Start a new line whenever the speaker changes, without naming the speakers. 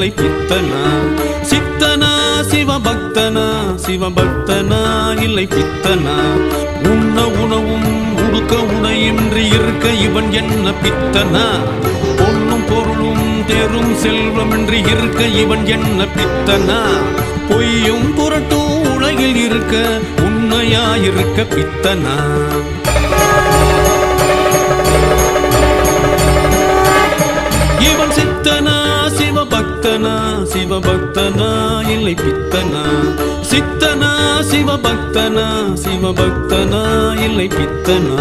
இல்லை பித்தனா சித்தனா சிவபக்தனா சிவபக்தனா இல்லை பித்தனா உண்ண உணவும் உடுக்க உணையின்றி இருக்க இவன் என்ன பித்தனா பொன்னும் பொருளும் தேரும் செல்வமின்றி இருக்க இவன் என்ன பித்தனா பொய்யும் புரட்டும் உலகில் இருக்க உண்மையாயிருக்க பித்தனா இவன் சித்தனா சிவபக்தனா சிவபக்தனா இல்லை பித்தனா சித்தனா சிவபக்தனா சிவபக்தனா இல்லை பித்தனா